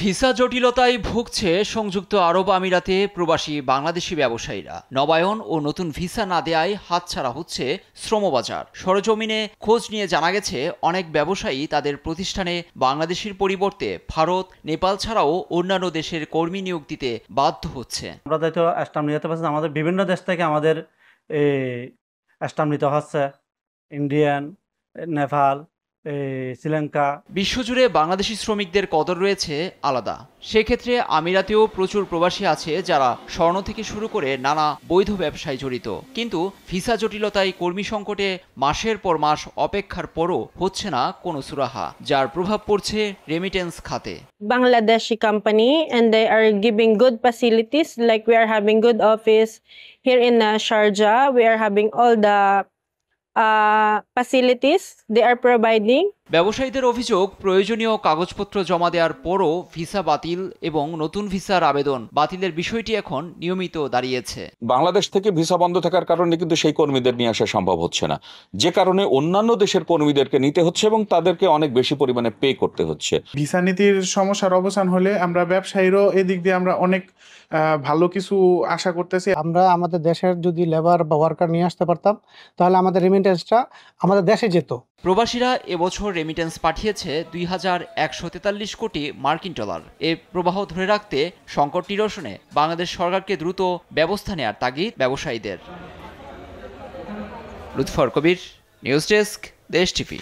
Visa জটিলতায় ভুগছে সংযুক্ত আরব আমিরাতে প্রবাসী বাংলাদেশি ব্যবসায়ীরা। নবায়ন ও নতুন ভিসা না দেয়ায় হাতছাড়া হচ্ছে শ্রমবাজার। সরেজমিনে খোঁজ নিয়ে জানা গেছে, অনেক ব্যবসায়ী তাদের প্রতিষ্ঠানে বাংলাদেশির পরিবর্তে ভারত, নেপাল ছাড়াও অন্যান্য দেশের কর্মী নিয়োগ দিতে বাধ্য হচ্ছে। আমরা তো স্টাম্প নিতে পারছি, আমাদের বিভিন্ন দেশ থেকে আমাদের স্টাম্প নিতে হচ্ছে, ইন্ডিয়ান, নেপাল, শ্রীলঙ্কা। বিশ্বজুড়ে বাংলাদেশি শ্রমিকদের কদর রয়েছে আলাদা। সেক্ষেত্রে আমিরাতেও প্রচুর প্রবাসী আছে যারা স্বর্ণ থেকে শুরু করে নানা বৈধ ব্যবসায় জড়িত। কিন্তু ভিসা জটিলতায় কর্মী সংকটে মাসের পর মাস অপেক্ষার পরও হচ্ছে না কোনো সুরাহা, যার প্রভাব পড়ছে রেমিটেন্স খাতে। Bangladeshi company and they are giving good facilities, like we are having good office here in Sharjah. We are having all the facilities they are providing. ব্যবসায়ীদের অভিযোগ, প্রয়োজনীয় কাগজপত্র জমা দেওয়ার পরও ভিসা বাতিল এবং নতুন ভিসার আবেদন বাতিলের বিষয়টি এখন নিয়মিত দাঁড়িয়েছে। বাংলাদেশ থেকে ভিসা বন্ধ থাকার কারণে কিন্তু সেই কর্মীদের নিয়ে আসা সম্ভব হচ্ছে না, যে কারণে অন্যান্য দেশের কর্মীদেরকে নিতে হচ্ছে এবং তাদেরকে অনেক বেশি পরিমাণে পে করতে হচ্ছে। ভিসা নীতির সমস্যার অবসান হলে আমরা ব্যবসায়ীরও এদিক দিয়ে আমরা অনেক ভালো কিছু আশা করতেছি। আমরা আমাদের দেশের যদি লেবার বা ওয়ার্কার নিয়ে আসতে পারতাম, তাহলে আমাদের রেমিটেন্সটা আমাদের দেশে যেত। প্রবাসীরা এবছর রেমিটেন্স পাঠিয়েছে 2143 কোটি মার্কিন ডলার। এ প্রবাহ ধরে রাখতে সংকট নিরসনে বাংলাদেশ সরকারকে দ্রুত ব্যবস্থা নেওয়ার তাগিদ ব্যবসায়ীদের। লুৎফর কবির, নিউজ ডেস্ক, দেশ টিভি।